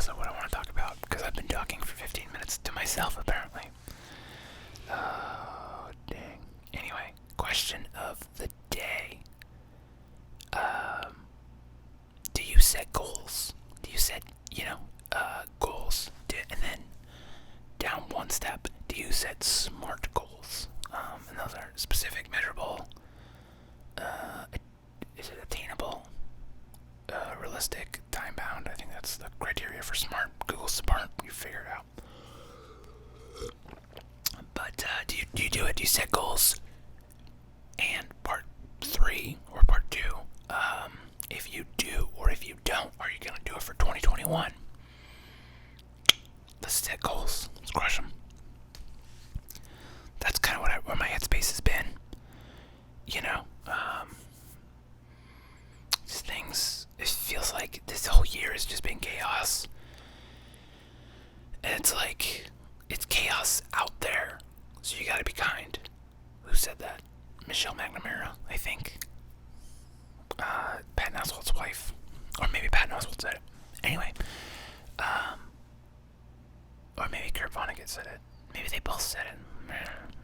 ideas of what I want to talk about because I've been talking for 15 minutes to myself apparently. Oh, dang. Anyway, question of the day. Do you set goals? Do you set, goals? And then down one step, do you set SMART goals? And those are specific, measurable, is it attainable, realistic, time bound? I think that's the criteria for SMART. Google SMART, you figure it out. But do you do it? Do you set goals? And part 3 or part 2, if you do or if you don't, are you going to do it for 2021? Let's set goals. Let's crush them. That's kind of where my headspace has been. These things, it feels like this whole year has just been chaos. And it's like, it's chaos out there, so you gotta be kind. Who said that? Michelle McNamara, I think. Patton Oswalt's wife. Or maybe Patton Oswalt said it. Anyway. Or maybe Kurt Vonnegut said it. Maybe they both said it.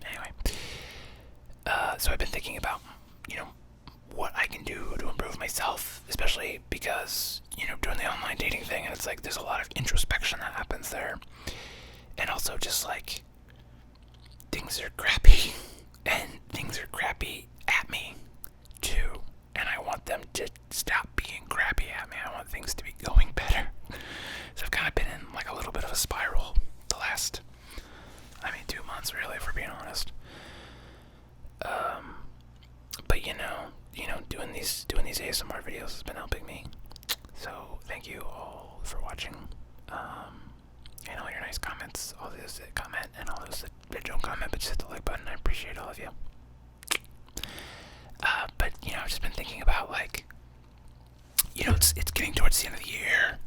Anyway. So I've been thinking about, what I can do to improve myself, especially because, doing the online dating thing, and it's like there's a lot of introspection that happens there. And also just like, things are crappy, and things are crappy at me, too. And I want them to stop being crappy at me. I want things to be going better. So I've kind of been in like a little bit of a spiral the last, 2 months really, if we're being honest. But doing these ASMR videos has been helping me. So thank you all for watching. And all your nice comments, all those that comment, and all those that don't comment but just hit the like button. I appreciate all of you. But I've just been thinking about it's getting towards the end of the year.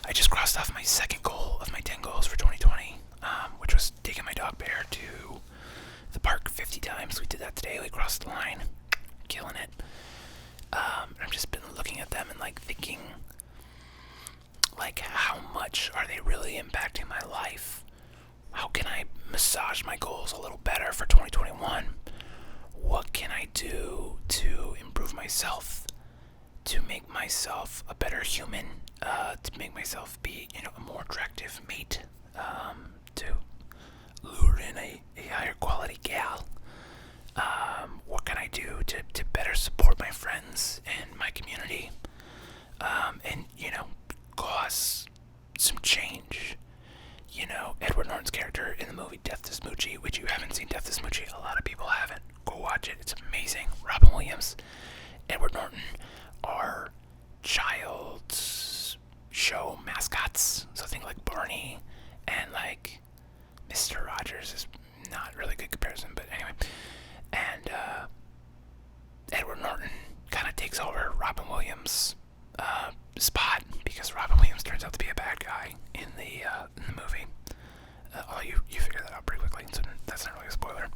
I just crossed off my second goal of my 10 goals for 2020, which was taking my dog Bear to the park 50 times. We did that today. We crossed the line, killing it. I've just been looking at them and thinking, how much are they really impacting my life? How can I massage my goals a little better for 2021? What can I do to improve myself, to make myself a better human, to make myself be, a more attractive mate, to lure in a higher quality gal? What can I do to better support my friends and my community, and, cause some change? Edward Norton's character in the movie Death to Smoochie, which you haven't seen Death to Smoochie, a lot of people haven't. Go watch it, it's amazing. Robin Williams, Edward Norton are child's show mascots. So think like Barney and Mr. Rogers is not really a good comparison, but anyway. And Edward Norton kind of takes over Robin Williams' spot because Robin Williams turns out to be a bad guy in the movie. You figure that out pretty quickly, so that's not really a spoiler.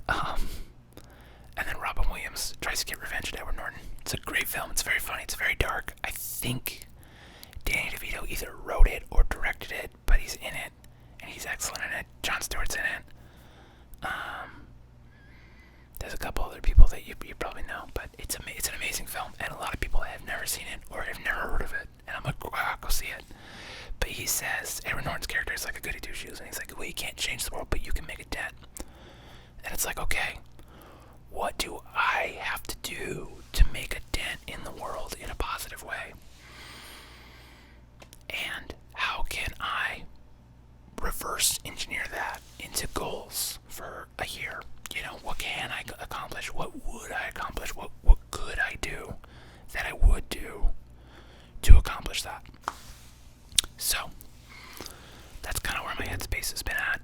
And then Robin Williams tries to get revenge at Edward Norton. It's a great film. It's very funny. It's very dark. I think Danny DeVito either wrote it or directed it, but he's in it, and he's excellent in it. Jon Stewart's in it. There's a couple other people that you probably know, but it's an amazing film, and a lot of people have never seen it or have never heard of it, and I'm like, wow, go see it. But he says, Edward Norton's character is like a goody two-shoes, and he's like, well, you can't change the world, but you can make a dent. And it's like, okay, what do I have to do to make a dent in the world in a positive way? And how can I reverse engineer that into goals for a year? What can I accomplish? What would I accomplish? What could I do that I would do to accomplish that? So, that's kind of where my headspace has been at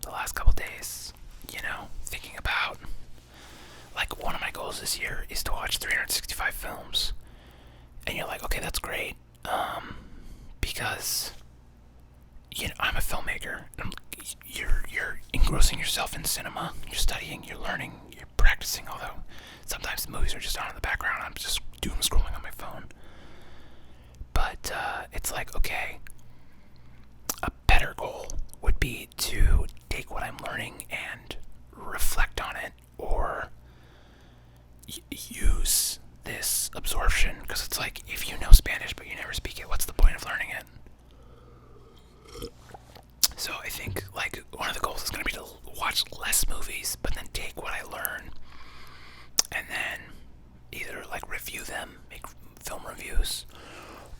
the last couple days. Thinking about, one of my goals this year is to watch 365 films. And you're like, okay, that's great. Because, I'm a filmmaker. You're engrossing yourself in cinema. You're studying, you're learning, you're practicing, although sometimes the movies are just on in the background. I'm just doom scrolling on my phone. But it's absorption, because it's like, if you know Spanish but you never speak it, what's the point of learning it? So I think, like, one of the goals is going to be to watch less movies, but then take what I learn and then either, like, review them, make film reviews,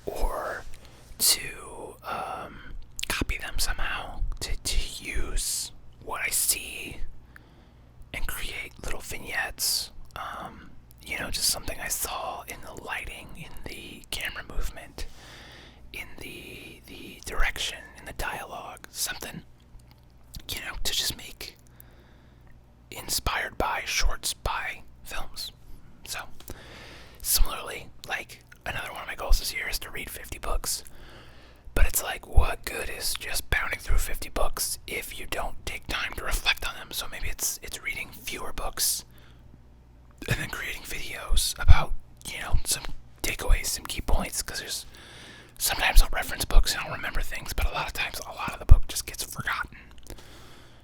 or to copy them somehow, to use what I see and create little vignettes. Just something I saw in the lighting, in the camera movement, in the direction, in the dialogue, something, to just make inspired by shorts by films. So, similarly, like, another one of my goals this year is to read 50 books. But it's like, what good is just pounding through 50 books if you don't take time to reflect on them? So maybe it's reading fewer books and then creating videos about, some takeaways, some key points, because there's sometimes I'll reference books and I'll remember things, but a lot of times a lot of the book just gets forgotten.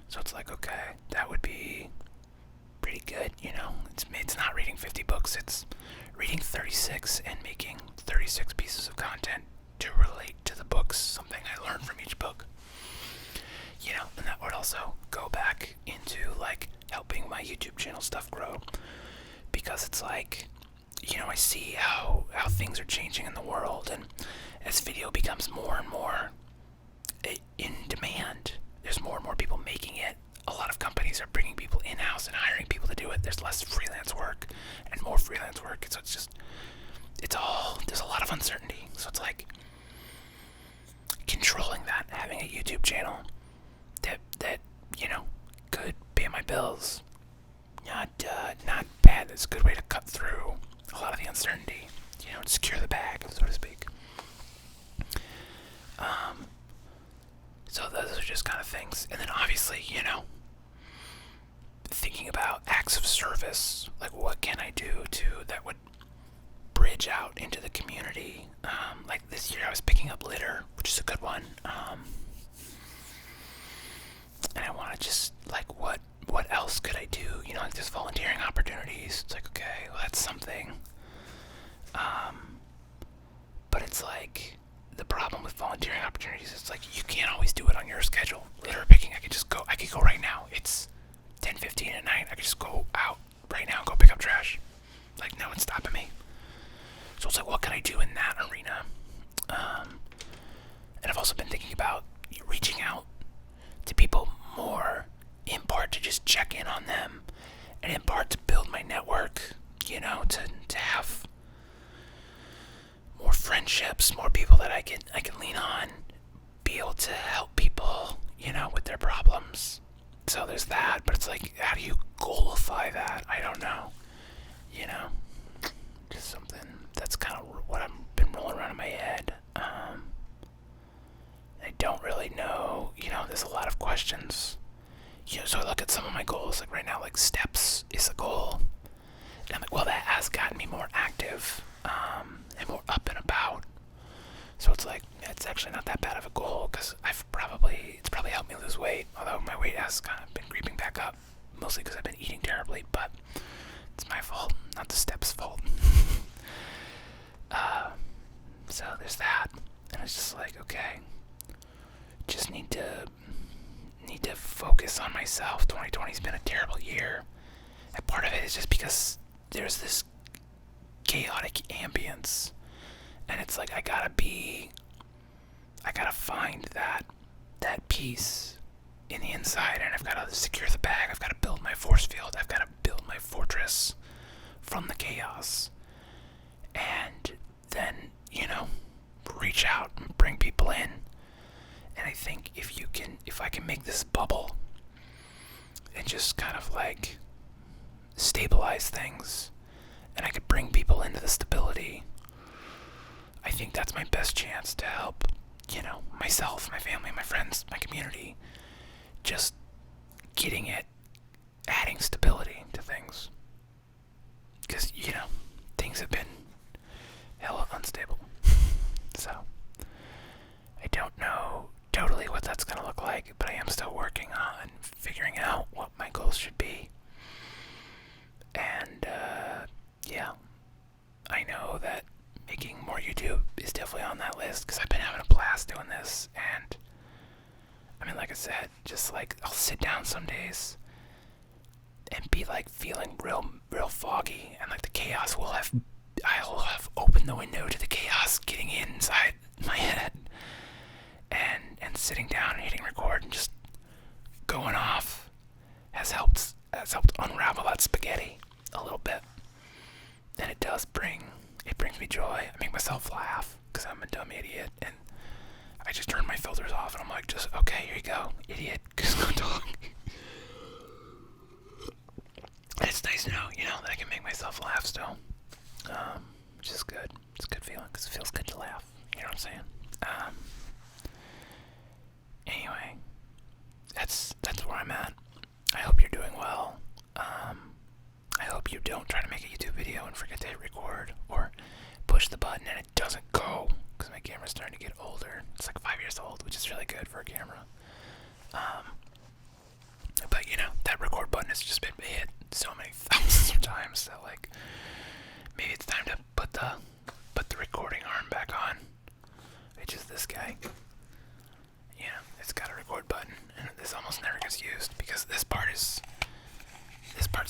So it's like, okay, that would be pretty good, It's not reading 50 books, it's reading 36 and making 36 pieces of content to relate to the books, something I learned from each book. And that would also go back into, like, helping my YouTube channel stuff grow, because it's like, I see how things are changing in the world, and as video becomes more and more in demand, there's more and more people making it. A lot of companies are bringing people in-house and hiring people to do it. There's less freelance work and more freelance work, so there's a lot of uncertainty. So it's like controlling that, having a YouTube channel that could pay my bills. Not bad. It's a good way to cut through a lot of the uncertainty. Secure the bag, so to speak. So those are just kind of things. And then obviously, thinking about acts of service, like what can I do that would bridge out into the community. Like this year I was picking up litter, which is a good one. And I want to just, like, what else could I do? Like, there's volunteering opportunities. It's like, okay, well, that's something. But it's like, the problem with volunteering opportunities is, like, you can't always do it on your schedule. Litter picking, I could go right now. It's 10:15 at night. I could just go out right now and go pick up trash. Like, no one's stopping me. So it's like, what can I do in that arena? And I've also been thinking about reaching out to people more, in part to just check in on them, and in part to build my network, to have more friendships, more people that I can lean on, be able to help people, with their problems. So there's that, but it's like, how do you goalify that? I don't know. Just something that's kind of what I've been rolling around in my head. I don't really know, there's a lot of questions. So I look at some of my goals, like right now, like steps is a goal. And I'm like, well, that has gotten me more active, and more up and about. So it's like, it's actually not that bad of a goal, because it's probably helped me lose weight, although my weight has kind of been creeping back up, mostly because I've been eating terribly, but it's my fault, not the steps' fault. So there's that, and it's just like, okay, just need to focus on myself. 2020's been a terrible year, and part of it is just because there's this chaotic ambience, and it's like, I gotta find that peace in the inside, and I've gotta secure the bag. I've gotta build my force field. I've gotta build my fortress from the chaos, and then reach out and bring people in. And I think if I can make this bubble and just kind of like stabilize things, and I could bring people into the stability, I think that's my best chance to help, myself, my family, my friends, my community, just adding stability to things. Because, things have been hella unstable. So, I don't know totally what that's going to look like, but I am still working on figuring out what my goals should be. And, yeah, I know that YouTube is definitely on that list because I've been having a blast doing this. And I mean, like I said, just like I'll sit down some days and be like feeling real foggy, and like the chaos I'll have opened the window to the chaos getting inside my head, and sitting down and hitting record and just going off has helped unravel that spaghetti a little bit. And it brings me joy. I make myself laugh because I'm a dumb idiot, and I just turn my filters off and I'm like, just okay, here you go, idiot, just go talk. And it's nice to know, that I can make myself laugh still, which is good. It's a good feeling because it feels good to laugh. You know what I'm saying? Anyway, that's where I'm at. I hope you're doing well. I hope you don't try to make a YouTube video and forget to hit record or push the button and it doesn't go because my camera's starting to get older. It's like 5 years old, which is really good for a camera. But that record button has just been hit so many thousands of times that like maybe it's time to put the recording arm back on, which is this guy. It's got a record button, and this almost never gets used because this part's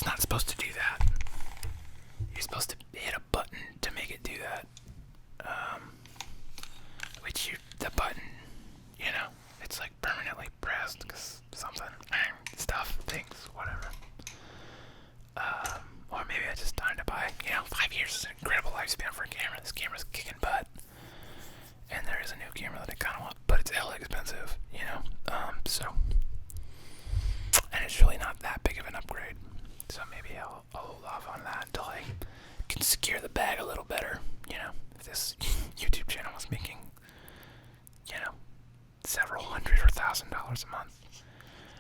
not supposed to do that. You're supposed to hit a button to make it do that. The button, it's like permanently pressed because something, stuff, things, whatever. Or maybe I just time to buy, 5 years is an incredible lifespan for a camera. This camera's kicking butt. And there is a new camera that I kind of want, but it's hella expensive, so. And it's really not that big of an upgrade. So maybe I'll hold off on that until I can secure the bag a little better, if this YouTube channel was making, several hundred or $1,000 a month,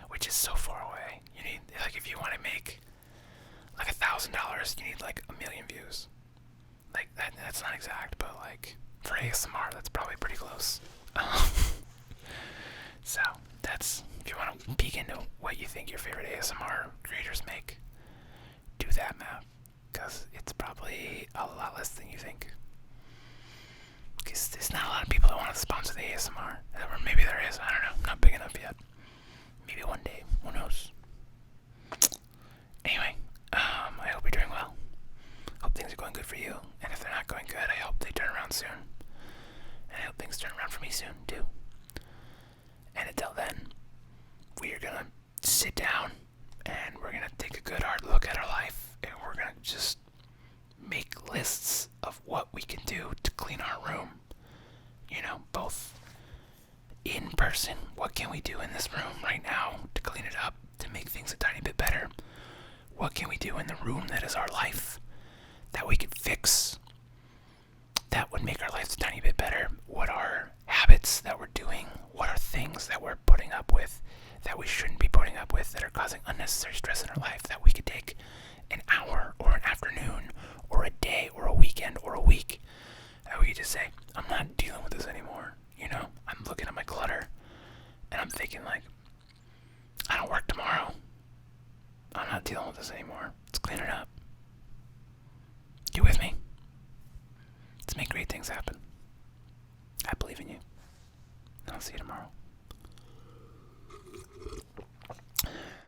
which is so far away. You need, like, if you want to make like $1,000, you need like 1 million views. Like that's not exact, but like for ASMR, that's probably pretty close. So that's, if you want to peek into what you think your favorite ASMR creators make, do that math, because it's probably a lot less than you think. Because there's not a lot of people that want to sponsor the ASMR. Or maybe there is, I don't know. Not big enough yet. Maybe one day. Who knows? Anyway, I hope you're doing well. Hope things are going good for you. And if they're not going good, I hope they turn around soon. And I hope things turn around for me soon, too. And until then, we are going to sit down and we're going to take a good hard look at our life. And we're going to just make lists of what we can do to clean our room. Both in person, what can we do in this room right now to clean it up, to make things a tiny bit better? What can we do in the room that is our life that we could fix, that would make our lives a tiny bit better? What are habits that we're doing? What are things that we're putting up with that we shouldn't be putting up with, that are causing unnecessary stress in our life, that we could take an hour or an afternoon or a day or a weekend or a week, that we could just say, I'm not dealing with this anymore. I'm looking at my clutter and I'm thinking like, I don't work tomorrow. I'm not dealing with this anymore. Let's clean it up. You with me? Let's make great things happen. I believe in you. I'll see you tomorrow.